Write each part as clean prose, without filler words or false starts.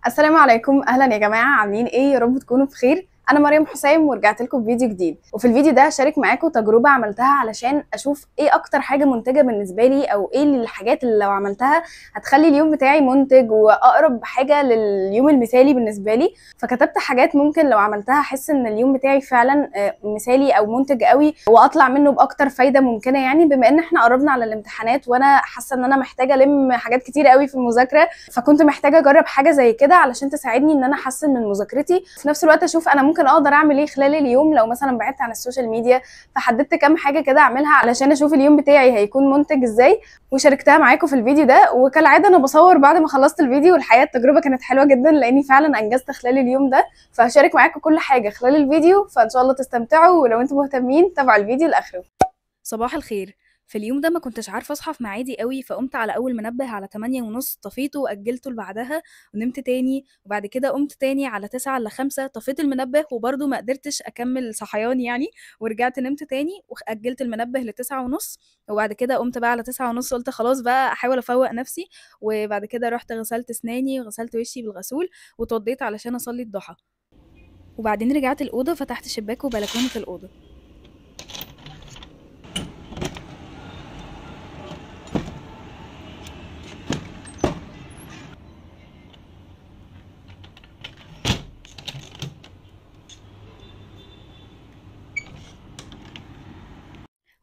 السلام عليكم، اهلا يا جماعه، عاملين ايه؟ يا رب تكونوا بخير. انا مريم حسام ورجعت لكم بفيديو جديد، وفي الفيديو ده هشارك معاكم تجربه عملتها علشان اشوف ايه اكتر حاجه منتجه بالنسبه لي، او ايه الحاجات اللي لو عملتها هتخلي اليوم بتاعي منتج واقرب حاجه لليوم المثالي بالنسبه لي. فكتبت حاجات ممكن لو عملتها احس ان اليوم بتاعي فعلا مثالي او منتج قوي، واطلع منه باكتر فايده ممكنه. يعني بما ان احنا قربنا على الامتحانات وانا حاسه ان انا محتاجه الم حاجات كتير قوي في المذاكره، فكنت محتاجه اجرب حاجه زي كده علشان تساعدني ان انا احسن من مذاكرتي، في نفس الوقت اشوف انا ممكن اقدر اعمل ايه خلال اليوم لو مثلا بعدت عن السوشيال ميديا. فحددت كام حاجه كده اعملها علشان اشوف اليوم بتاعي هيكون منتج ازاي، وشاركتها معاكم في الفيديو ده. وكالعاده انا بصور بعد ما خلصت الفيديو، والحقيقه التجربه كانت حلوه جدا لاني فعلا انجزت خلال اليوم ده. فهشارك معاكم كل حاجه خلال الفيديو، فان شاء الله تستمتعوا، ولو انتم مهتمين تابعوا الفيديو لاخره. صباح الخير. في اليوم ده ما كنتش عارفة أصحى في ميعادي قوي، فقمت على أول منبه على 8:30 طفيته وأجلته لبعدها ونمت تاني، وبعد كده قمت تاني على 9 ل5 طفيت المنبه وبرضه ما قدرتش أكمل صحيان يعني، ورجعت نمت تاني وأجلت المنبه ل9:30، وبعد كده قمت بقى على 9:30 قلت خلاص بقى أحاول أفوق نفسي، وبعد كده رحت غسلت سناني وغسلت وشي بالغسول واتوضيت علشان أصلي الضحى، وبعدين رجعت الأوضة فتحت شباك وبلكونة الأوضة.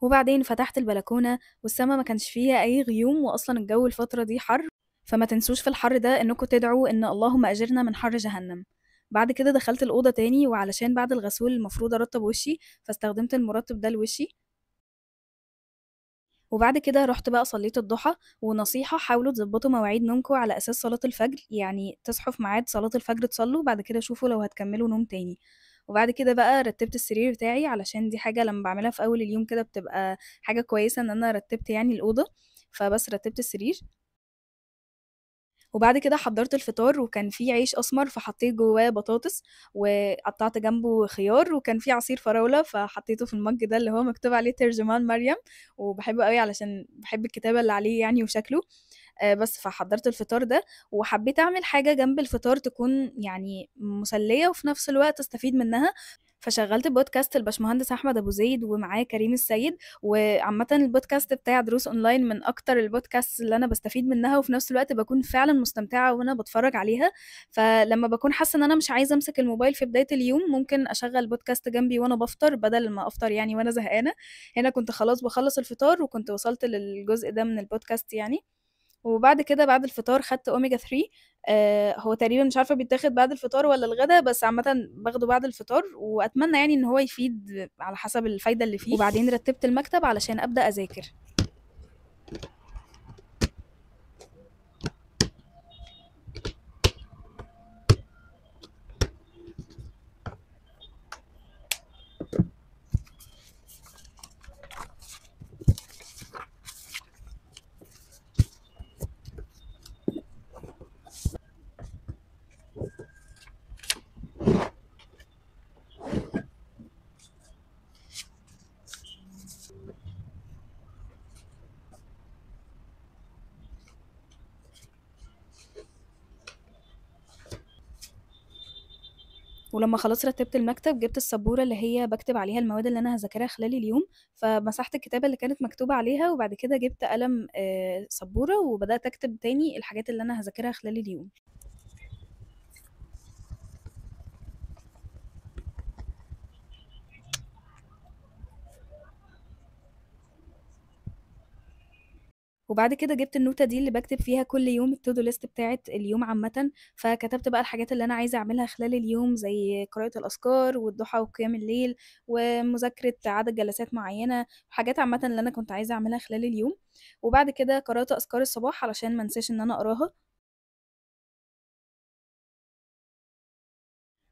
وبعدين فتحت البلكونة والسما ما كانش فيها أي غيوم، وأصلا الجو الفترة دي حر، فما تنسوش في الحر ده إنكم تدعوا إن اللهم أجرنا من حر جهنم. بعد كده دخلت الأوضة تاني، وعلشان بعد الغسول المفروض أرطب وشي فاستخدمت المرطب ده لوشي، وبعد كده رحت بقى صليت الضحى. ونصيحة، حاولوا تظبطوا مواعيد نومكم على أساس صلاة الفجر، يعني تصحوا في ميعاد صلاة الفجر تصلوا، بعد كده شوفوا لو هتكملوا نوم تاني. وبعد كده بقى رتبت السرير بتاعي علشان دي حاجة لما بعملها في أول اليوم كده بتبقى حاجة كويسة إن أنا رتبت يعني الأوضة، فبس رتبت السرير. وبعد كده حضّرت الفطار، وكان في عيش أسمر فحطيت جواه بطاطس، وقطّعت جنبه خيار، وكان في عصير فراولة فحطيته في المَج ده اللي هو مكتوب عليه ترجمان مريم، وباحبه أوي علشان باحب الكتابة اللي عليه يعني وشكله. بس فحضّرت الفطار ده، وحبيت أعمل حاجة جنب الفطار تكون يعني مسلية وفي نفس الوقت أستفيد منها، فشغّلت بودكاست الباشمهندس أحمد أبو زيد ومعاه كريم السيد. وعامةً البودكاست بتاع دروس أونلاين من أكتر البودكاستس اللي أنا باستفيد منها، وفي نفس الوقت باكون فعلًا مستمتعة وأنا باتفرّج عليها. فلمّا باكون حاسة إن أنا مش عايزة أمسك الموبايل في بداية اليوم، ممكن أشغّل بودكاست جنبي وأنا بافطر بدل ما أفطر يعني وأنا زهقانة. هنا كنت خلاص باخلّص الفطار وكنت وصلت للجزء ده من البودكاست يعني. وبعد كده بعد الفطار خدت أوميجا 3. هو تقريبًا مش عارفة بيتاخد بعد الفطار والّا الغدا، بس عامةً باخده بعد الفطار، وأتمنى يعني إن هو يفيد على حسب الفايدة اللي فيه. وبعدين رتّبت المكتب علشان أبدأ أذاكر. ولمّا خلاص رتّبت المكتب، جِبت السبورة اللي هي باكتب عليها المواد اللي أنا هاذاكرها خلال اليوم، فمسحت الكتابة اللي كانت مكتوبة عليها، وبعد كده جِبت قلم سبورة وبدأت أكتب تاني الحاجات اللي أنا هاذاكرها خلال اليوم. وبعد كده جِبت النوتة دي اللي باكتب فيها كل يوم الTo do list بتاعة اليوم عامةً، فكتبت بقى الحاجات اللي أنا عايزة أعملها خلال اليوم زي قراءة الأذكار والضحى وقيام الليل ومذاكرة عدد جلسات معيّنة، حاجات عامةً اللي أنا كنت عايزة أعملها خلال اليوم. وبعد كده قرأت أذكار الصباح علشان ما انساش إن أنا أقراها.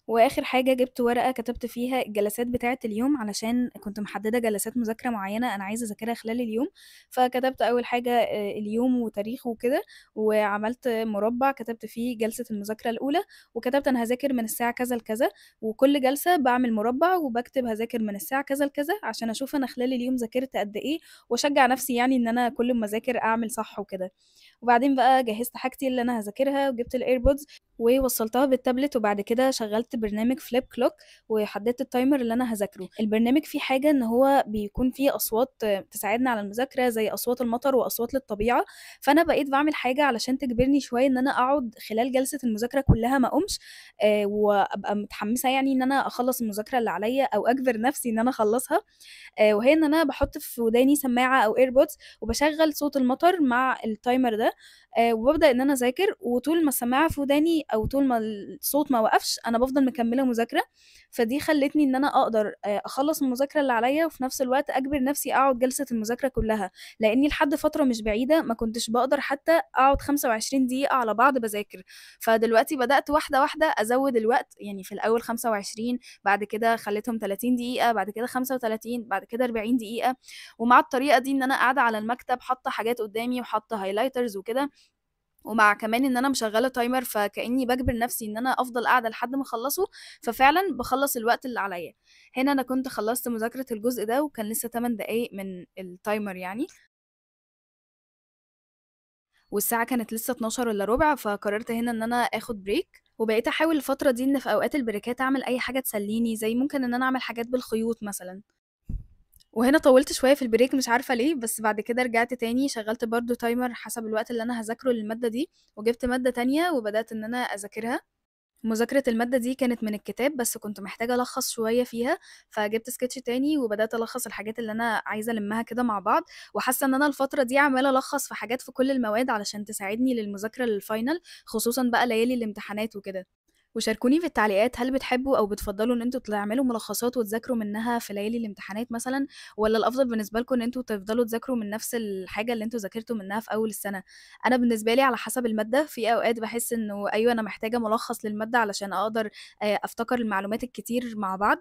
وآخر حاجة جِبت ورقة كتبت فيها الجلسات بتاعة اليوم، علشان كنت محددة جلسات مذاكرة معيّنة أنا عايزة أذاكرها خلال اليوم. فكتبت أول حاجة اليوم وتاريخه وكده، وعملت مربع كتبت فيه جلسة المذاكرة الأولى، وكتبت أنا هاذاكر من الساعة كذا لكذا، وكل جلسة باعمل مربع وباكتب هاذاكر من الساعة كذا لكذا، عشان أشوف أنا خلال اليوم ذاكرت قد إيه، وأشجع نفسي يعني إن أنا كل أمّا أذاكر أعمل صح وكده. وبعدين بقى جهزت حاجتي اللي انا هذاكرها وجبت الايربودز ووصلتها بالتابلت، وبعد كده شغلت برنامج فليب كلوك وحددت التايمر اللي انا هذاكره. البرنامج فيه حاجه ان هو بيكون فيه اصوات تساعدنا على المذاكره زي اصوات المطر واصوات للطبيعه، فانا بقيت بعمل حاجه علشان تجبرني شويه ان انا اقعد خلال جلسه المذاكره كلها ما اقومش، وابقى متحمسه يعني ان انا اخلص المذاكره اللي عليا او اجبر نفسي ان انا اخلصها. وهي ان انا بحط في وداني سماعه او ايربودز وبشغل صوت المطر مع التايمر ده، وببدا ان انا اذاكر، وطول ما السماعه في وداني او طول ما الصوت ما وقفش انا بفضل مكمله مذاكره. فدي خلتني ان انا اقدر اخلص المذاكره اللي عليا وفي نفس الوقت اجبر نفسي اقعد جلسه المذاكره كلها، لاني لحد فتره مش بعيده ما كنتش بقدر حتى اقعد 25 دقيقه على بعض بذاكر. فدلوقتي بدات واحده واحده ازود الوقت، يعني في الاول 25، بعد كده خليتهم 30 دقيقه، بعد كده 35، بعد كده 40 دقيقه. ومع الطريقه دي ان انا قاعده على المكتب حاطه حاجات قدامي وحاطه هايلايترز وكده، ومع كمان ان انا مشغله تايمر فكاني بجبر نفسي ان انا افضل قاعده لحد ما اخلصه، ففعلا بخلص الوقت اللي عليا. هنا انا كنت خلصت مذاكره الجزء ده وكان لسه 8 دقايق من التايمر يعني، والساعه كانت لسه 12 الا ربع، فقررت هنا ان انا اخد بريك. وبقيت احاول الفتره دي ان في اوقات البريكات اعمل اي حاجه تسليني، زي ممكن ان انا اعمل حاجات بالخيوط مثلا. وهنا طولت شوية في البريك مش عارفة ليه، بس بعد كده رجعت تاني شغلت برضو تايمر حسب الوقت اللي أنا هذاكره للمادة دي، وجبت مادة تانية وبدأت إن أنا أذاكرها. مذاكرة المادة دي كانت من الكتاب بس كنت محتاجة ألخص شوية فيها، فجبت سكتش تاني وبدأت ألخص الحاجات اللي أنا عايزة ألمها كده مع بعض. وحاسة إن أنا الفترة دي عمالة ألخص في حاجات في كل المواد علشان تساعدني للمذاكرة للفاينل، خصوصا بقى ليالي الامتحانات وكده. وشاركوني في التعليقات، هل بتحبوا أو بتفضلوا إن انتوا تعملوا ملخصات وتذاكروا منها في ليالي الامتحانات مثلا، ولا الأفضل بالنسبة لكم إن انتوا تفضلوا تذاكروا من نفس الحاجة اللي انتوا ذاكرتوا منها في أول السنة؟ أنا بالنسبة لي على حسب المادة، في أوقات بحس إنه أيوة أنا محتاجة ملخص للمادة علشان أقدر أفتكر المعلومات الكتير مع بعض،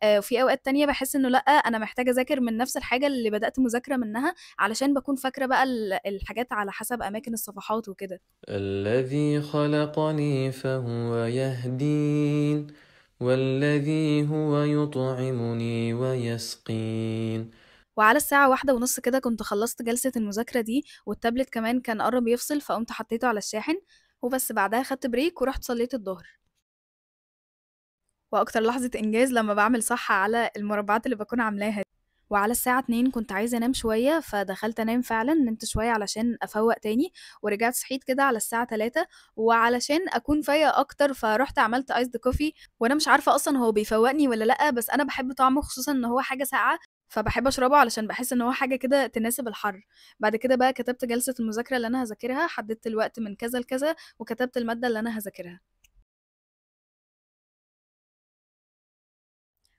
وفي أوقات تانية بحس إنه لأ أنا محتاجة أذاكر من نفس الحاجة اللي بدأت مذاكرة منها علشان بكون فاكرة بقى الحاجات على حسب أماكن الصفحات وكده. الذي خلقني فهو يهدين والذي هو يطعمني ويسقين. وعلى الساعة 1:30 كده كنت خلصت جلسة المذاكرة دي، والتابلت كمان كان قرب يفصل فقمت حطيته على الشاحن، وبس بعدها خدت بريك ورحت صليت الظهر. واكتر لحظة انجاز لما بعمل صح على المربعات اللي بكون عاملاها دي. وعلى الساعة 2 كنت عايزة انام شوية فدخلت انام، فعلا نمت شوية علشان افوق تاني، ورجعت صحيت كده على الساعة 3، وعلشان اكون فايقة اكتر فرحت عملت ايس كوفي. وانا مش عارفة اصلا هو بيفوقني ولا لأ، بس انا بحب طعمه خصوصا ان هو حاجة ساقعة، فبحب اشربه علشان بحس ان هو حاجة كده تناسب الحر. بعد كده بقى كتبت جلسة المذاكرة اللي انا هذاكرها، حددت الوقت من كذا لكذا، وكتبت المادة اللي انا هذاكرها،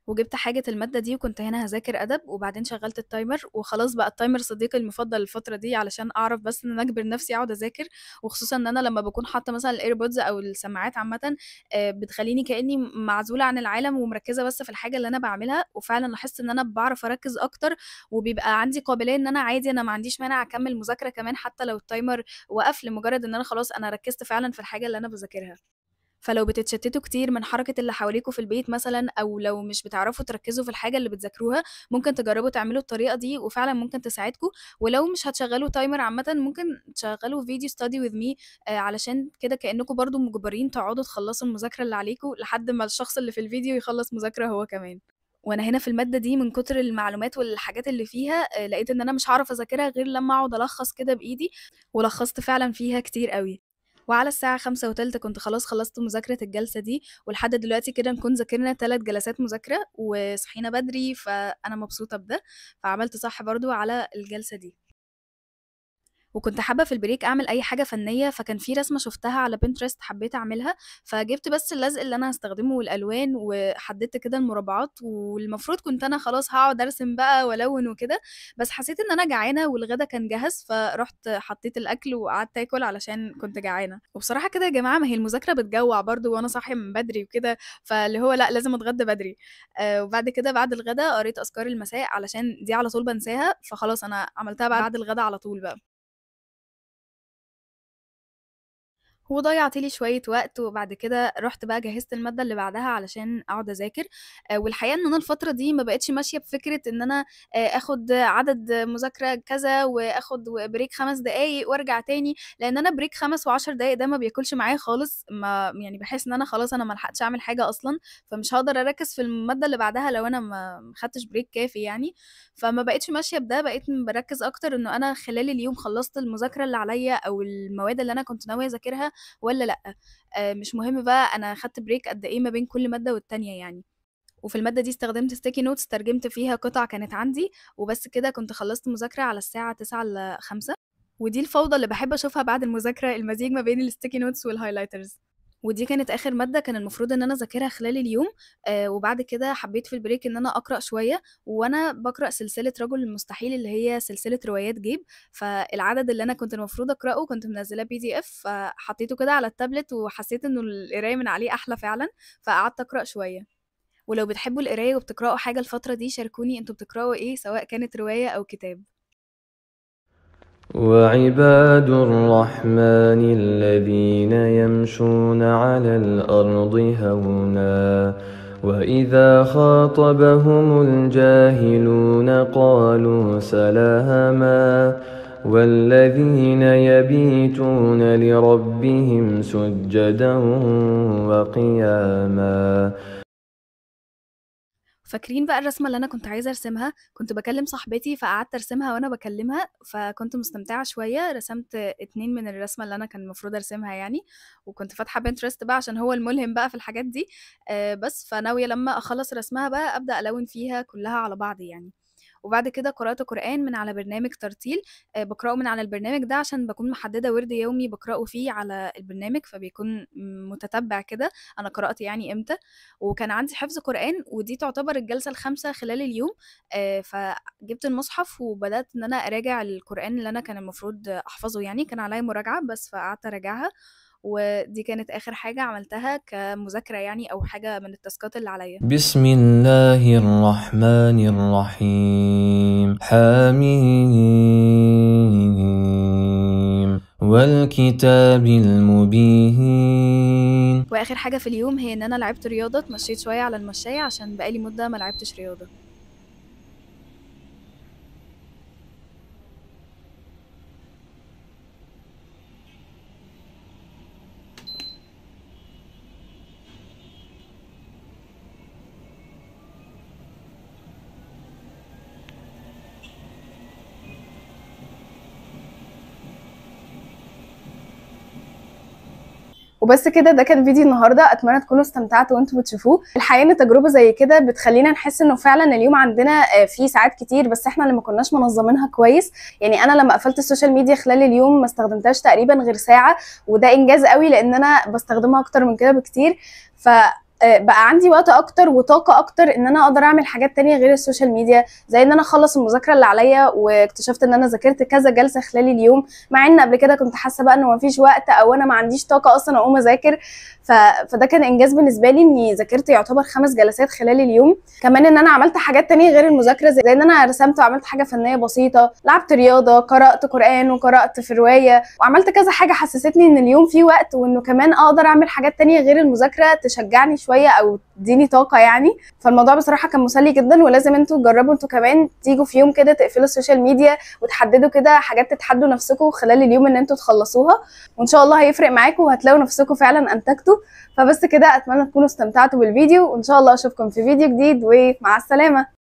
وجبت حاجة المادة دي وكنت هنا هذاكر أدب. وبعدين شغلت التايمر وخلاص بقى التايمر صديقي المفضل الفترة دي علشان أعرف بس إن أنا أجبر نفسي أقعد أذاكر، وخصوصا إن أنا لما بكون حاطة مثلا الإيربودز أو السماعات عامة بتخليني كأني معزولة عن العالم ومركزة بس في الحاجة اللي أنا بعملها، وفعلا لاحظت إن أنا بعرف أركز أكتر، وبيبقى عندي قابلية إن أنا عادي أنا ما عنديش مانع أكمل مذاكرة كمان حتى لو التايمر وقف، لمجرد إن أنا خلاص أنا ركزت فعلا في الحاجة اللي أنا بذاكرها. فلو بتتشتتوا كتير من حركة اللي حواليكوا في البيت مثلا، أو لو مش بتعرفوا تركزوا في الحاجة اللي بتذاكروها، ممكن تجربوا تعملوا الطريقة دي وفعلا ممكن تساعدكوا. ولو مش هتشغلوا تايمر عامة ممكن تشغلوا فيديو study with me، علشان كده كأنكوا برضو مجبرين تقعدوا تخلصوا المذاكرة اللي عليكوا لحد ما الشخص اللي في الفيديو يخلص مذاكرة هو كمان. وانا هنا في المادة دي من كتر المعلومات والحاجات اللي فيها لقيت ان انا مش هعرف اذاكرها غير لما اقعد الخص كده بايدي، ولخصت فعلا فيها كتير قوي. وعلى الساعة 5:03 كنت خلاص خلصت مذاكرة الجلسة دي، ولحد دلوقتي كده نكون ذاكرنا 3 جلسات مذاكرة وصحينا بدري، فأنا مبسوطة بده، فعملت صح برضو على الجلسة دي. وكنت حابة في البريك أعمل أي حاجة فنية، فكان في رسمة شُفتها على Pinterest حبيت أعملها، فجِبت بس اللزق اللي أنا هاستخدمه والألوان وحددت كده المربعات، والمفروض كنت أنا خلاص هاقعد أرسم بقى وألوِّن وكده، بس حسيت إن أنا جعانة والغدا كان جَهَز، فرُحت حطيت الأكل وقعدت آكل علشان كنت جعانة. وبصراحة كده يا جماعة ما هي المذاكرة بتجوّع برضه وأنا صاحية من بدري وكده، فاللي هو لأ لازم أتغدى بدري. وبعد كده بعد الغدا قريت أذكار المساء علشان دي على طول بانساها، فخلاص أنا عملتها بعد الغدا على طول بقى. وضيعت لي شوية وقت، وبعد كده رُحت بقى جهّزت المادة اللي بعدها علشان أقعد أذاكر. والحقيقة إن أنا الفترة دي ما بقيتش ماشية بفكرة إن أنا آخُد عدد مذاكرة كذا وآخُد break 5 دقايق وارجع تاني، لإن أنا break 5 و10 دقايق ده ما بياكلش معايا خالص، ما يعني باحس إن أنا خلاص أنا ما لحقتش أعمل حاجة أصلًا، فمش هاقدر أركّز في المادة اللي بعدها لو أنا ما خدتش break كافي يعني. فما بقيتش ماشية بده، بقيت باركّز أكتر إنه أنا خلال اليوم خلّصت المذاكرة اللي عليّا أو المواد اللي أنا كنت ناوية أذاكرها والّا لأ. مش مهم بقى أنا خدت break قد إيه ما بين كل مادة والتانية يعني. وفي المادة دي استخدمت sticky notes ترجمت فيها قطع كانت عندي، وبس كده كنت خلّصت مذاكرة على الساعة 09:00 ل17:00. ودي الفوضى اللي باحب أشوفها بعد المذاكرة، المزيج ما بين الsticky notes والhighlighters. ودي كانت آخر مادة كان المفروض إن أنا أذاكرها خلال اليوم. وبعد كده حبيت في الbreak إن أنا أقرأ شوية، وأنا باقرأ سلسلة رجل المستحيل اللي هي سلسلة روايات جيب. فالعدد اللي أنا كنت المفروض أقرأه كنت منزّلاه PDF، فحطيته كده على التابلت وحسيت إنه القراية من عليه أحلى فعلًا، فقعدت أقرأ شوية. ولو بتحبوا القراية وبتقرأوا حاجة الفترة دي شاركوني أنتم بتقرأوا إيه، سواء كانت رواية أو كتاب. وعباد الرحمن الذين يمشون على الأرض هونا وإذا خاطبهم الجاهلون قالوا سلاما والذين يبيتون لربهم سجدا وقياما. فاكرين بقى الرسمة اللي أنا كنت عايزة أرسمها؟ كنت باكلم صاحبتي فقعدت أرسمها وأنا باكلمها، فكنت مستمتعة شوية، رسمت 2 من الرسمة اللي أنا كان المفروض أرسمها يعني، وكنت فاتحة Pinterest بقى عشان هو الملهم بقى في الحاجات دي. بس فناوية لمّا أخلّص رسمها بقى أبدأ ألوِّن فيها كلّها على بعض يعني. وبعد كده قرأت قرآن من على برنامج ترتيل. باقرأه من على البرنامج ده عشان باكون محددة وِرد يومي باقرأه فيه على البرنامج، فبيكون متتبع كده أنا قرأت يعني إمتى. وكان عندي حفظ قرآن ودي تعتبر الجلسة ال5 خلال اليوم. فجِبت المصحف وبدأت إن أنا أراجع القرآن اللي أنا كان المفروض أحفظه يعني، كان عليّا مراجعة بس فقعدت أراجعها. ودي كانت آخر حاجة عملتها كمذاكرة يعني أو حاجة من التاسكات اللي عليّا. بسم الله الرحمن الرحيم حميم والكتاب المبين. وآخر حاجة في اليوم هي إن أنا لعبت رياضة، اتمشيت شوية على المشاية عشان بقى لي مدة ما لعبتش رياضة. وبس كده، ده كان فيديو النهارده، اتمنى تكونوا استمتعتوا وانتوا بتشوفوه. الحقيقه ان تجربه زي كده بتخلينا نحس انه فعلا اليوم عندنا فيه ساعات كتير، بس احنا اللي ما كناش منظمينها كويس. يعني انا لما قفلت السوشيال ميديا خلال اليوم ما استخدمتهاش تقريبا غير ساعه، وده انجاز قوي لان انا بستخدمها اكتر من كده بكتير. ف بقى عندي وقت اكتر وطاقه اكتر ان انا اقدر اعمل حاجات تانية غير السوشيال ميديا، زي ان انا اخلص المذاكره اللي عليا، واكتشفت ان انا ذاكرت كذا جلسه خلال اليوم، مع ان قبل كده كنت حاسه بقى انه مفيش وقت او انا ما عنديش طاقه اصلا اقوم اذاكر. فده كان انجاز بالنسبه لي اني ذاكرت يعتبر 5 جلسات خلال اليوم. كمان ان انا عملت حاجات تانية غير المذاكره، زي ان انا رسمت وعملت حاجه فنيه بسيطه، لعبت رياضه، قرات قران وقرات في روايه، وعملت كذا حاجه حسستني ان اليوم فيه وقت، وانه كمان اقدر اعمل حاجات تانية غير المذاكره تشجعني شويه او تديني طاقه يعني. فالموضوع بصراحه كان مسلي جدا، ولازم انتوا تجربوا انتوا كمان تيجوا في يوم كده تقفلوا السوشيال ميديا وتحددوا كده حاجات تتحدوا نفسكم خلال اليوم ان انتوا تخلصوها، وان شاء الله هيفرق معاكم وهتلاقوا نفسكم فعلا انتجتوا. فبس كده، اتمنى تكونوا استمتعتوا بالفيديو، وان شاء الله اشوفكم في فيديو جديد، ومع السلامه.